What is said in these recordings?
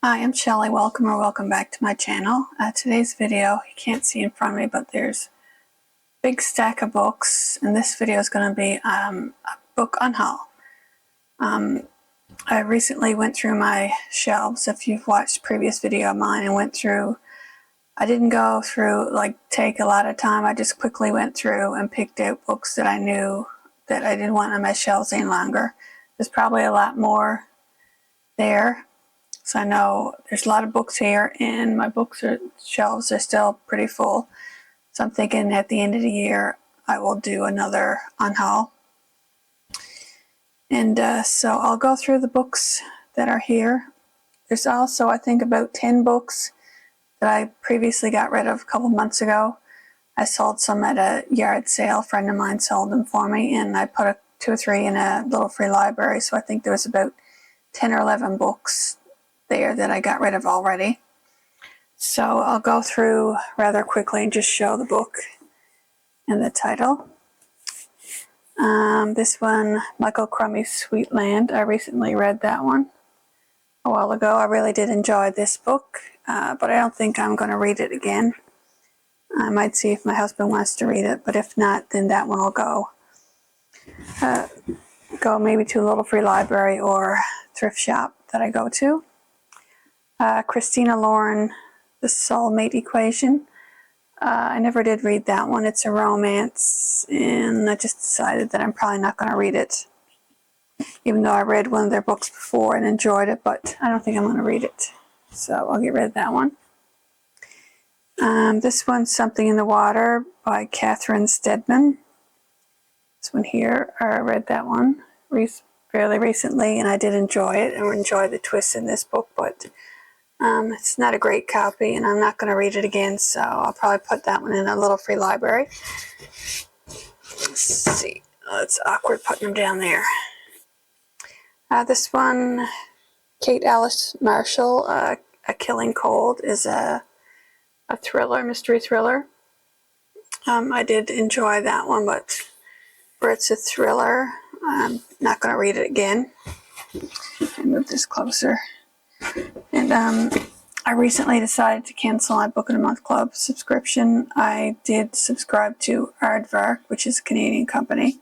Hi, I'm Shelley. Welcome back to my channel. Today's video, you can't see in front of me, but there's a big stack of books, and this video is going to be a book unhaul. I recently went through my shelves. If you've watched a previous video of mine and went through, I didn't go through, take a lot of time. I just quickly went through and picked out books that I knew that I didn't want on my shelves any longer. There's probably a lot more there. So I know there's a lot of books here, and my shelves are still pretty full. So I'm thinking at the end of the year, I will do another unhaul. And so I'll go through the books that are here. There's also, I think, about 10 books that I previously got rid of a couple months ago. I sold some at a yard sale. A friend of mine sold them for me, and I put 2 or 3 in a little free library. So I think there was about 10 or 11 books there that I got rid of already. So I'll go through rather quickly and just show the book and the title. This one, Michael Crummey's Sweet Land. I recently read that one a while ago. I really did enjoy this book, but I don't think I'm going to read it again. I might see if my husband wants to read it, but if not, then that one will go maybe to a little free library or thrift shop that I go to. Christina Lauren, The Soulmate Equation. I never did read that one. It's a romance, and I just decided that I'm probably not going to read it. Even though I read one of their books before and enjoyed it, but I don't think I'm going to read it. So I'll get rid of that one. This one's Something in the Water by Catherine Steadman. This one here, I read that one fairly recently, and I did enjoy it and enjoy the twists in this book, but it's not a great copy, and I'm not going to read it again, so I'll probably put that one in a little free library. Let's see. Oh, it's awkward putting them down there. This one, Kate Alice Marshall, A Killing Cold, is a thriller, mystery thriller. I did enjoy that one, but where it's a thriller, I'm not going to read it again. I'll move this closer. And I recently decided to cancel my Book of the Month Club subscription. I did subscribe to Aardvark, which is a Canadian company.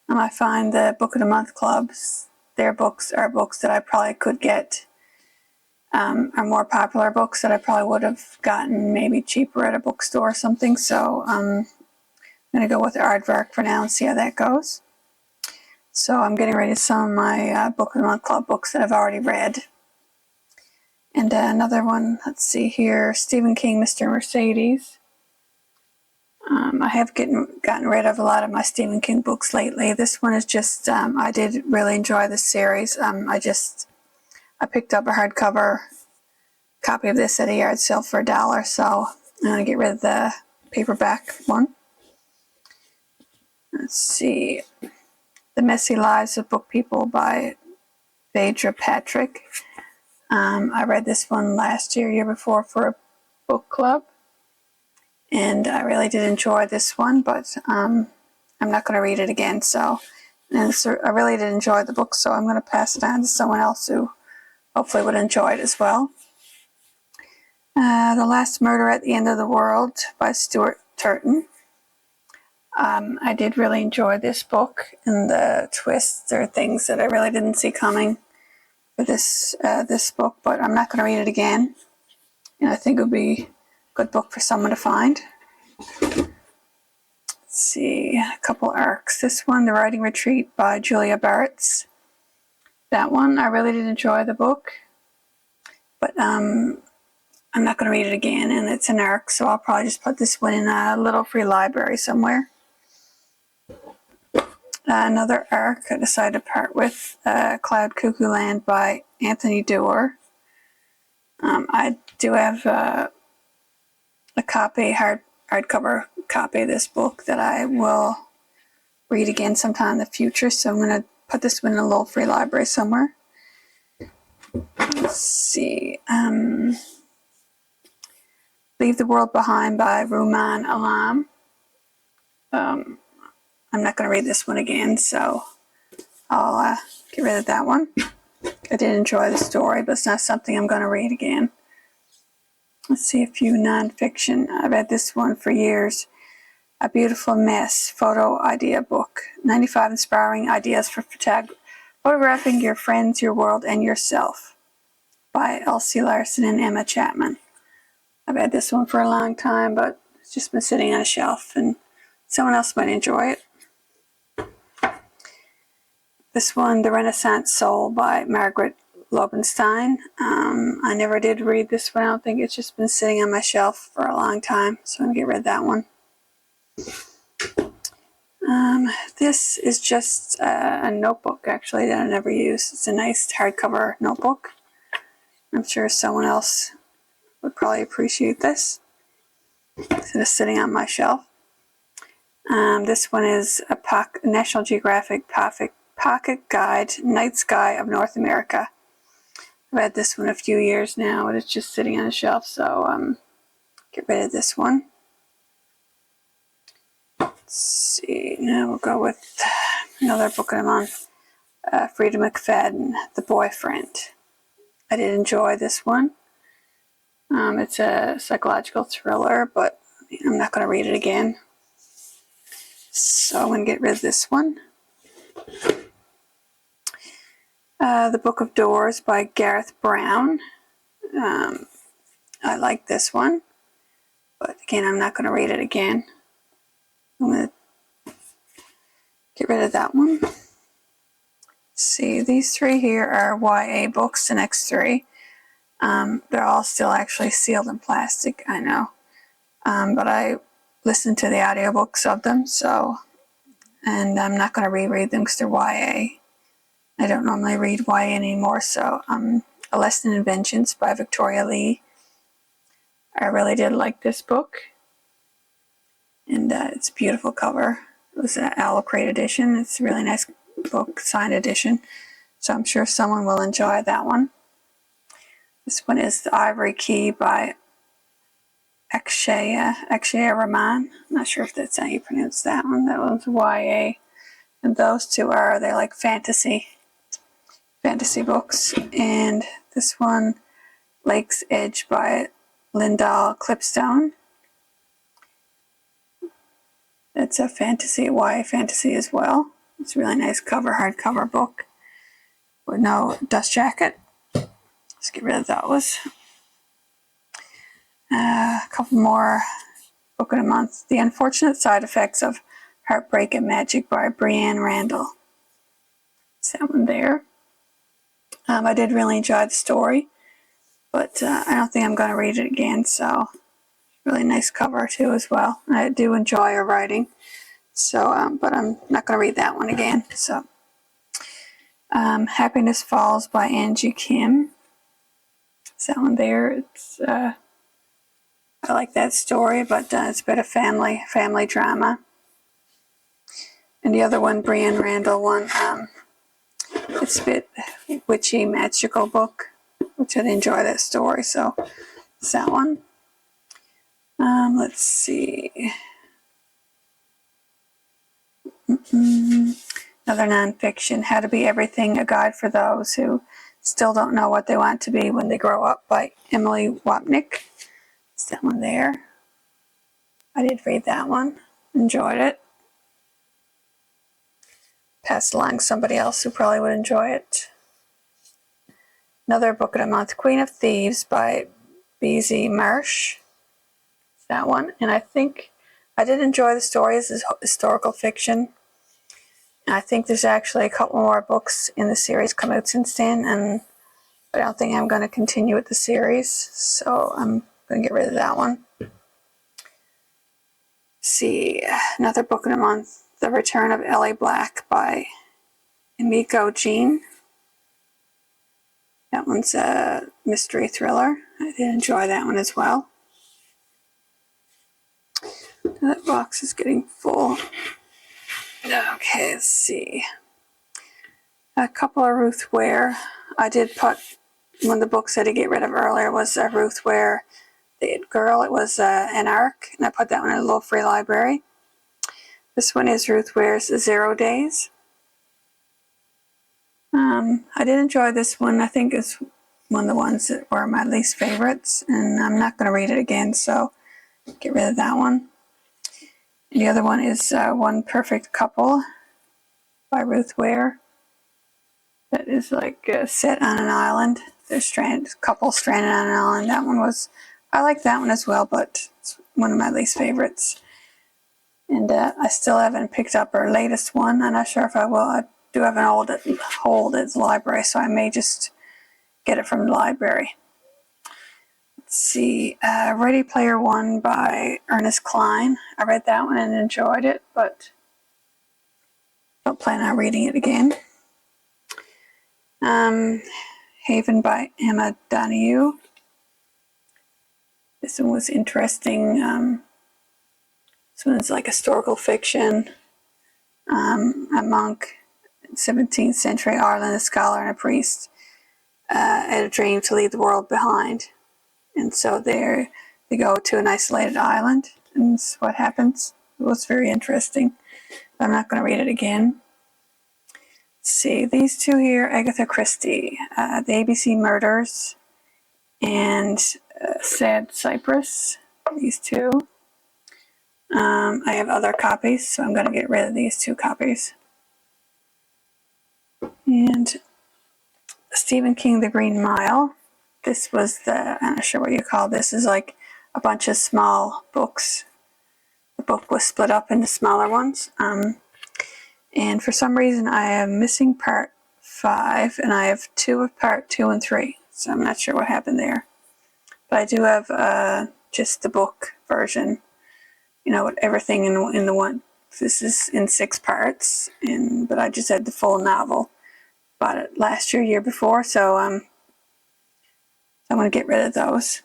I find the Book of the Month clubs, their books are books that I probably could get, are more popular books that I probably would have gotten maybe cheaper at a bookstore or something. So I'm going to go with Aardvark for now and see how that goes. So I'm getting ready to some of my Book of the Month Club books that I've already read. And another one, let's see here, Stephen King, Mr. Mercedes. I have gotten rid of a lot of my Stephen King books lately. This one is just, I did really enjoy this series. I picked up a hardcover copy of this at a yard sale for $1, so I'm going to get rid of the paperback one. Let's see, The Messy Lives of Book People by Phaedra Patrick. I read this one last year before for a book club, and I really did enjoy this one, but I'm not going to read it again. I really did enjoy the book, so I'm going to pass it on to someone else who hopefully would enjoy it as well. The Last Murder at the End of the World by Stuart Turton. I did really enjoy this book, and the twists are things that I really didn't see coming for this book, but I'm not going to read it again, and I think it would be a good book for someone to find. Let's see, a couple arcs. This one, The Writing Retreat by Julia Bartz. That one, I really did enjoy the book, but I'm not going to read it again, and it's an arc, so I'll probably just put this one in a little free library somewhere. Another arc I decided to part with, Cloud Cuckoo Land by Anthony Doerr. I do have a hardcover copy of this book that I will read again sometime in the future, so I'm going to put this one in a little free library somewhere. Let's see. Leave the World Behind by Rumaan Alam. I'm not going to read this one again, so I'll get rid of that one. I did enjoy the story, but it's not something I'm going to read again. Let's see a few nonfiction. I read this one for years. A Beautiful Mess photo idea book. 95 inspiring ideas for photographing your friends, your world, and yourself, by Elsie Larson and Emma Chapman. I've had this one for a long time, but it's just been sitting on a shelf, and someone else might enjoy it. This one, The Renaissance Soul by Margaret Lobenstein. I never did read this one. I don't think. It's just been sitting on my shelf for a long time, so I'm going to get rid of that one. This is just a notebook, actually, that I never use. It's a nice hardcover notebook. I'm sure someone else would probably appreciate this. So it's sitting on my shelf. This one is a National Geographic Pocket Guide, Night Sky of North America. I've had this one a few years now, and it's just sitting on a shelf, so get rid of this one. Let's see, now we'll go with another book of the month, Frida McFadden, The Boyfriend. I did enjoy this one. It's a psychological thriller, but I'm not going to read it again. So I'm going to get rid of this one. The Book of Doors by Gareth Brown. I like this one, but again, I'm not going to read it again. I'm going to get rid of that one. See, these three here are YA books, the next three. They're all still actually sealed in plastic, I know. But I listened to the audiobooks of them, and I'm not going to reread them because they're YA. I don't normally read YA anymore, so A Lesson in Vengeance by Victoria Lee. I really did like this book, and it's a beautiful cover. It was an Owl Crate edition. It's a really nice book, signed edition, so I'm sure someone will enjoy that one. This one is The Ivory Key by Akshaya Rahman. I'm not sure if that's how you pronounce that one. That one's YA, and those two they're like fantasy books. And this one, Lake's Edge by Lyndall Clipstone. It's a YA fantasy as well. It's a really nice hardcover book with no dust jacket. Let's get rid of those. A couple more book of the month. The Unfortunate Side Effects of Heartbreak and Magic by Brianne Randall. It's that one there. I did really enjoy the story, but I don't think I'm going to read it again, so really nice cover too as well. I do enjoy her writing, so but I'm not going to read that one again. So Happiness Falls by Angie Kim. It's that one there. It's I like that story, but it's a bit of family drama. And the other one, Brianne Randall one, it's a bit witchy, magical book, which I enjoy that story, so it's that one. Let's see. Another nonfiction, How to Be Everything, A Guide for Those Who Still Don't Know What They Want to Be When They Grow Up by Emily Wapnick. It's that one there. I did read that one. Enjoyed it. Passed along somebody else who probably would enjoy it. Another book of the month, Queen of Thieves by B.Z. Marsh. It's that one. And I think I did enjoy the story as historical fiction. I think there's actually a couple more books in the series come out since then, and I don't think I'm going to continue with the series, so I'm going to get rid of that one. See, another book of the month, The Return of Ellie Black by Emiko Jean. That one's a mystery thriller. I did enjoy that one as well. That box is getting full. Okay, let's see. A couple of Ruth Ware. I did put one of the books I did get rid of earlier was Ruth Ware, The It Girl. It was an ARC, and I put that one in a little free library. This one is Ruth Ware's 0 Days. I did enjoy this one. I think it's one of the ones that were my least favorites, and I'm not going to read it again, so get rid of that one. And the other one is One Perfect Couple by Ruth Ware. That is like set on an island. There's couple stranded on an island. That one was, I like that one as well, but it's one of my least favorites. And I still haven't picked up her latest one. I'm not sure if I will. I do have an old hold at the library, so I may just get it from the library. Let's see, Ready Player One by Ernest Cline. I read that one and enjoyed it, but don't plan on reading it again. Haven by Emma Donoghue. This one was interesting. This one's like historical fiction. A monk in 17th century Ireland, a scholar and a priest, had a dream to leave the world behind. And so they go to an isolated island, and that's what happens. It was very interesting. I'm not going to read it again. Let's see, these two here, Agatha Christie, The ABC Murders, and Sad Cypress, these two. I have other copies, so I'm going to get rid of these two copies. And Stephen King, The Green Mile. This was I'm not sure what you call this. Is like a bunch of small books. The book was split up into smaller ones. And for some reason, I am missing part 5, and I have 2 of part 2 and 3. So I'm not sure what happened there. But I do have just the book version. You know, with everything in the one. This is in 6 parts, but I just had the full novel. Bought it last year before, so I'm going to get rid of those.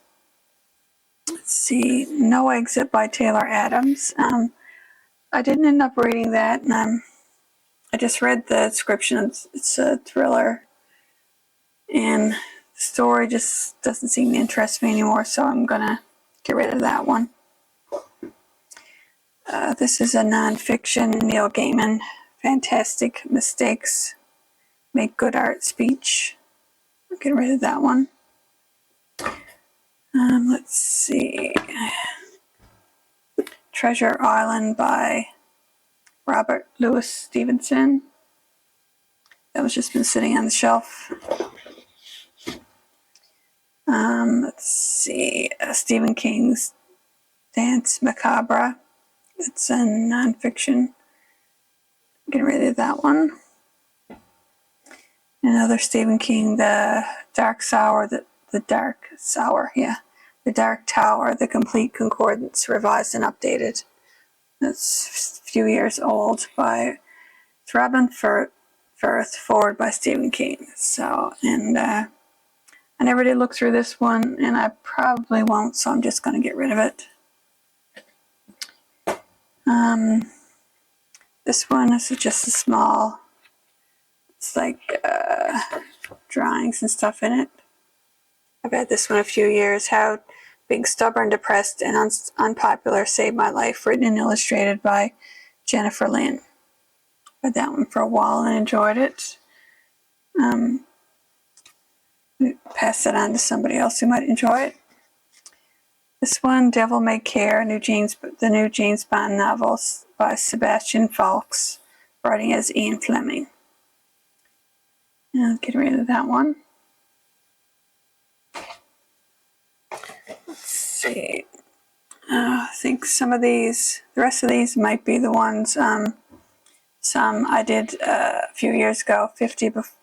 Let's see, No Exit by Taylor Adams. I didn't end up reading that, and I just read the description. It's a thriller, and the story just doesn't seem to interest me anymore, so I'm going to get rid of that one. This is a nonfiction, Neil Gaiman, Fantastic Mistakes Make Good Art speech. I'll get rid of that one. Let's see. Treasure Island by Robert Louis Stevenson. That was just been sitting on the shelf. Let's see. Stephen King's Dance Macabre. It's a nonfiction. Get rid of that one. Another Stephen King, The Dark Tower, The Dark Tower, The Complete Concordance, revised and updated. That's a few years old by Robin Firth, forward by Stephen King. So, and I never did look through this one, and I probably won't, so I'm just going to get rid of it. This one is just a small, it's like drawings and stuff in it. I've had this one a few years. How Being Stubborn, Depressed, and Unpopular Saved My Life, written and illustrated by Jennifer Lynn. Read that one for a while and enjoyed it. Pass it on to somebody else who might enjoy it. This one, Devil May Care, the new James Bond novels by Sebastian Faulks, writing as Ian Fleming. I'll get rid of that one. Let's see. I think the rest of these might be the ones. Some I did a few years ago, 50 books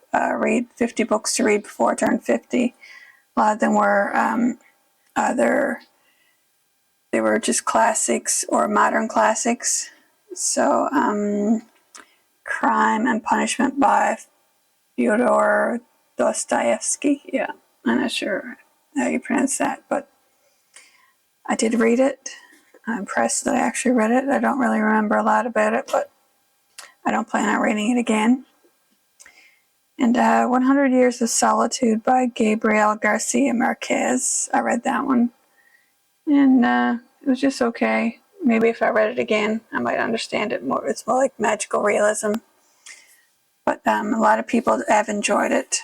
to read before I turned 50. A lot of them were either they were just classics or modern classics. So, Crime and Punishment by Fyodor Dostoevsky. Yeah, I'm not sure how you pronounce that, but I did read it. I'm impressed that I actually read it. I don't really remember a lot about it, but I don't plan on reading it again. And 100 Years of Solitude by Gabriel Garcia Marquez. I read that one. And it was just okay. Maybe if I read it again, I might understand it more. It's more like magical realism. But a lot of people have enjoyed it.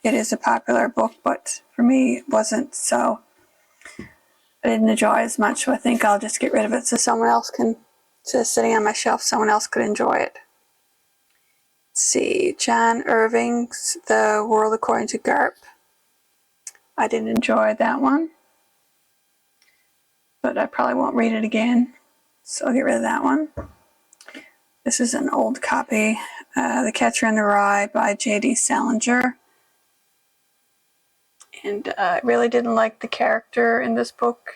It is a popular book, but for me it wasn't, so I didn't enjoy it as much, so I think I'll just get rid of it so someone else can, so it's sitting on my shelf, someone else could enjoy it. Let's see, John Irving's The World According to Garp. I didn't enjoy that one, but I probably won't read it again, so I'll get rid of that one. This is an old copy, The Catcher in the Rye by J.D. Salinger. And I really didn't like the character in this book,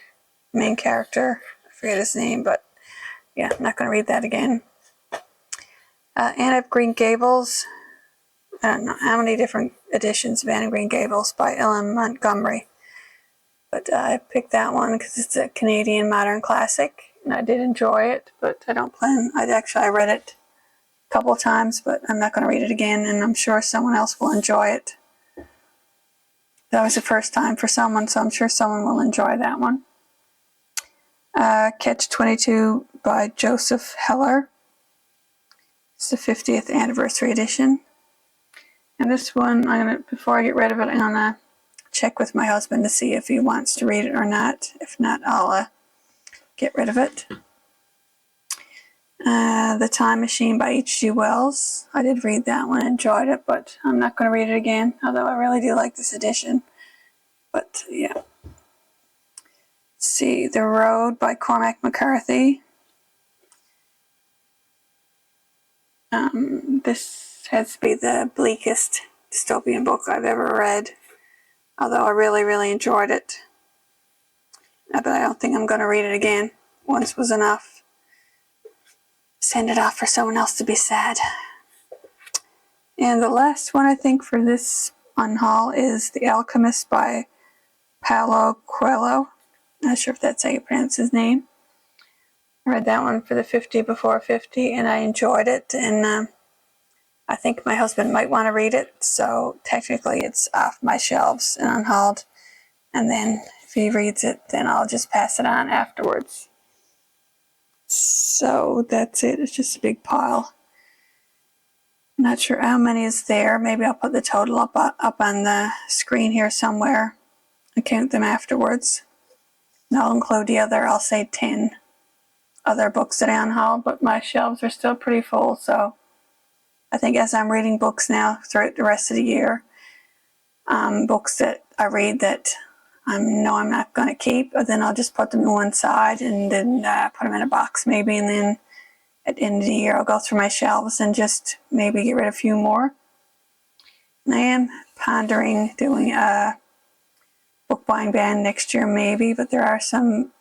main character. I forget his name, but yeah, I'm not going to read that again. Anne of Green Gables. I don't know how many different editions of Anne of Green Gables by Ellen Montgomery. But I picked that one because it's a Canadian modern classic, and I did enjoy it, but I don't plan. I read it a couple of times, but I'm not going to read it again, and I'm sure someone else will enjoy it. That was the first time for someone, so I'm sure someone will enjoy that one. Catch-22 by Joseph Heller. It's the 50th anniversary edition. And this one, before I get rid of it, I'm going to check with my husband to see if he wants to read it or not. If not, I'll get rid of it. The Time Machine by H.G. Wells. I did read that one, enjoyed it, but I'm not going to read it again, although I really do like this edition. But yeah. Let's see, The Road by Cormac McCarthy. This has to be the bleakest dystopian book I've ever read, although I really, really enjoyed it. But I don't think I'm going to read it again. Once was enough. Send it off for someone else to be sad. And the last one I think for this Unhaul is The Alchemist by Paulo Coelho. Not sure if that's how you pronounce his name. I read that one for the 50 before 50, and I enjoyed it, and I think my husband might want to read it, so technically it's off my shelves and unhauled, and then if he reads it, then I'll just pass it on afterwards. So that's it. It's just a big pile. Not sure how many is there. Maybe I'll put the total up on the screen here somewhere and count them afterwards. And I'll include the other, I'll say 10 other books that I unhauled, but my shelves are still pretty full, so I think as I'm reading books now throughout the rest of the year, books that I read that I know I'm not going to keep, but then I'll just put them to one side and then put them in a box maybe, and then at the end of the year I'll go through my shelves and just maybe get rid of a few more. And I am pondering doing a book buying ban next year maybe, but there are some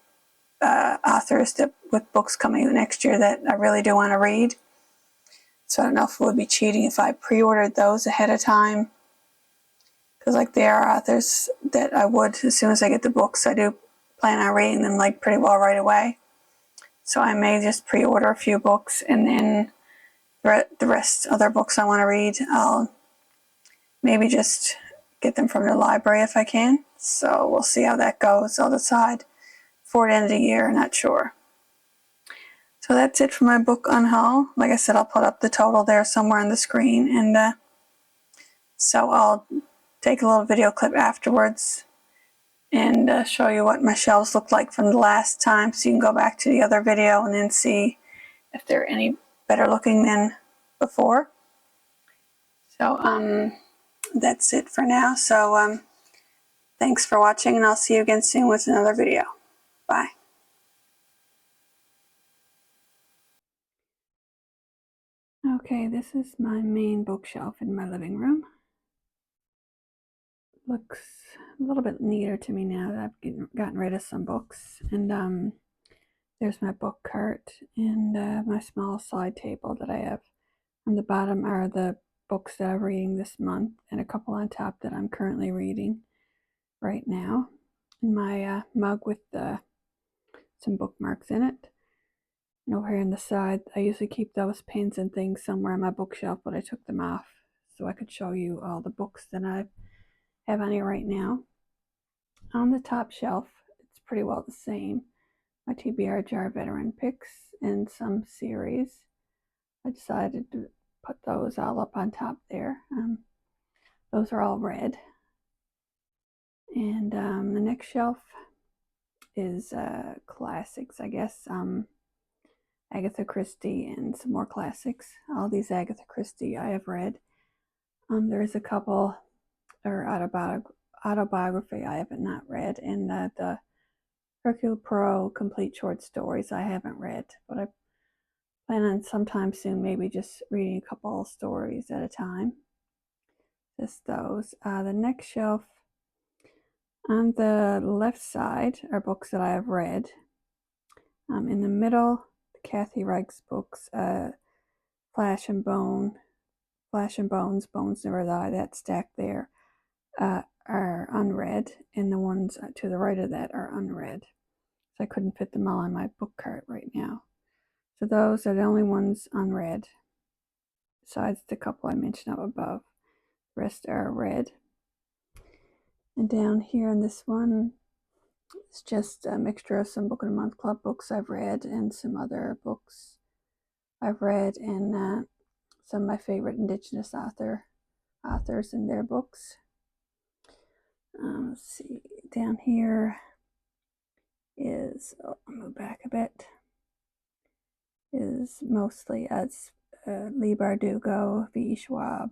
authors that with books coming out next year that I really do want to read. So I don't know if it would be cheating if I pre-ordered those ahead of time. Because like there are authors that I would, as soon as I get the books, I do plan on reading them like pretty well right away. So I may just pre-order a few books, and then the rest other books I want to read, I'll maybe just get them from the library if I can. So we'll see how that goes. I'll decide for the end of the year, not sure. So that's it for my book Unhaul. Like I said, I'll put up the total there somewhere on the screen, and so I'll take a little video clip afterwards and show you what my shelves look like from the last time, so you can go back to the other video and then see if they're any better looking than before. So that's it for now. So thanks for watching, and I'll see you again soon with another video. Bye. Okay, this is my main bookshelf in my living room. Looks a little bit neater to me now that I've gotten rid of some books. And there's my book cart and my small side table that I have. On the bottom are the books that I'm reading this month, and a couple on top that I'm currently reading right now. And my mug with some bookmarks in it. And over here on the side, I usually keep those pins and things somewhere on my bookshelf, but I took them off so I could show you all the books that I have on here right now. On the top shelf, it's pretty well the same. My TBR jar veteran picks and some series. I decided to put those all up on top there. Those are all read. And the next shelf is classics, I guess. Agatha Christie and some more classics. All these Agatha Christie I have read. There's a couple, or autobiography I haven't not read, and the Hercule Poirot complete short stories I haven't read, but I plan on sometime soon maybe just reading a couple stories at a time. Just those. The next shelf on the left side are books that I have read. In the middle, Kathy Reich's books, Flesh and Bones, Bones Never Die, that stack there are unread, and the ones to the right of that are unread. So I couldn't fit them all on my book cart right now. So those are the only ones unread, besides the couple I mentioned up above. The rest are read. And down here in this one, it's just a mixture of some Book of the Month Club books I've read and some other books I've read, and some of my favorite Indigenous authors and their books. Let's see, down here is, I'll move back a bit, is mostly Leigh Bardugo, V. Schwab,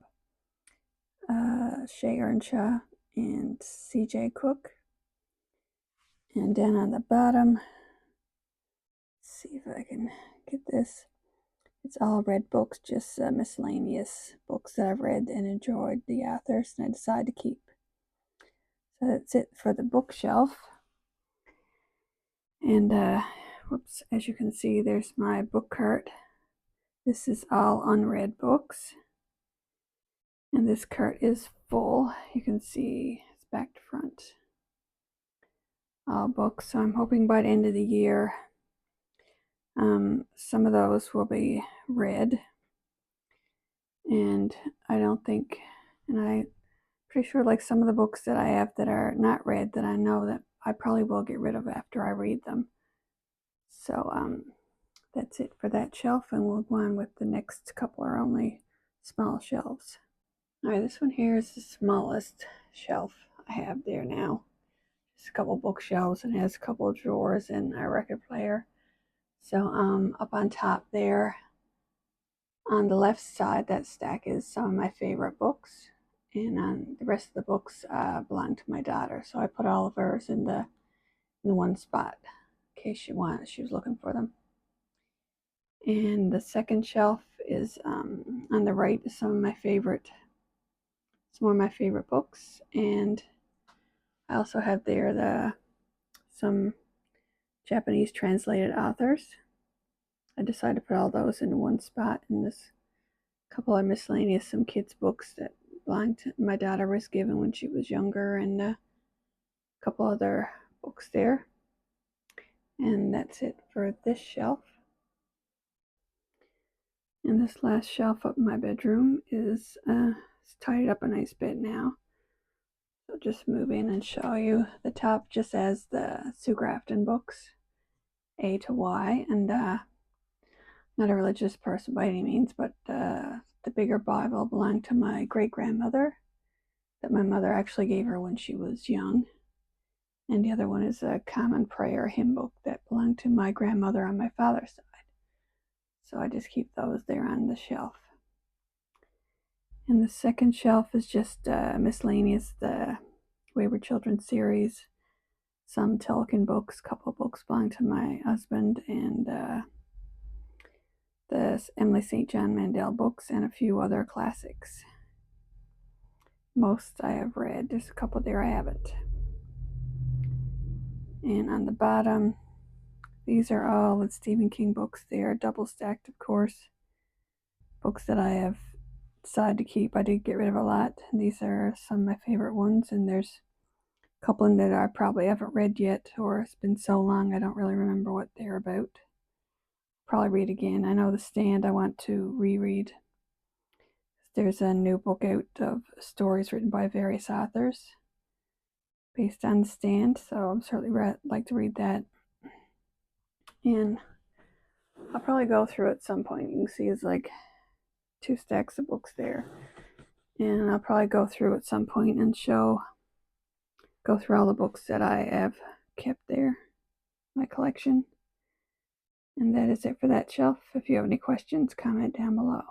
Shea Earnshaw, and C.J. Cook. And down on the bottom, let's see if I can get this. It's all read books, just miscellaneous books that I've read and enjoyed the authors, and I decided to keep. So that's it for the bookshelf. And whoops, as you can see, there's my book cart. This is all unread books. And this cart is full. You can see it's back to front. All books. So I'm hoping by the end of the year, some of those will be read. And I don't think, and I'm pretty sure like some of the books that I have that are not read, that I know that I probably will get rid of after I read them. So that's it for that shelf, and we'll go on with the next couple are only small shelves. All right, this one here is the smallest shelf I have there now. Just a couple bookshelves, and it has a couple of drawers and a record player. So up on top there, on the left side, that stack is some of my favorite books, and the rest of the books belong to my daughter. So I put all of hers in the one spot in case she was looking for them. And the second shelf is on the right is some more of my favorite books, and I also have there some Japanese translated authors. I decided to put all those in one spot, and this couple of miscellaneous, some kids' books that belonged to my daughter was given when she was younger, and a couple other books there. And that's it for this shelf. And this last shelf up in my bedroom is it's tidied up a nice bit now. So just move in and show you. The top just has the Sue Grafton books, A to Y, and not a religious person by any means, but the bigger Bible belonged to my great-grandmother that my mother actually gave her when she was young. And the other one is a Common Prayer hymn book that belonged to my grandmother on my father's side. So I just keep those there on the shelf. And the second shelf is just miscellaneous, the Wayward Children series, some Tolkien books, a couple of books belong to my husband, and the Emily St. John Mandel books, and a few other classics. Most I have read. There's a couple there I haven't. And on the bottom, these are all the Stephen King books. They are double stacked, of course. Books that I have decided to keep. I did get rid of a lot. These are some of my favorite ones, and there's a couple in that I probably haven't read yet, or it's been so long I don't really remember what they're about. Probably read again. I know The Stand I want to reread. There's a new book out of stories written by various authors based on The Stand, so I'm certainly like to read that. And I'll probably go through at some point. You can see it's like 2 stacks of books there. And I'll probably go through at some point and go through all the books that I have kept there, my collection. And that is it for that shelf. If you have any questions, comment down below.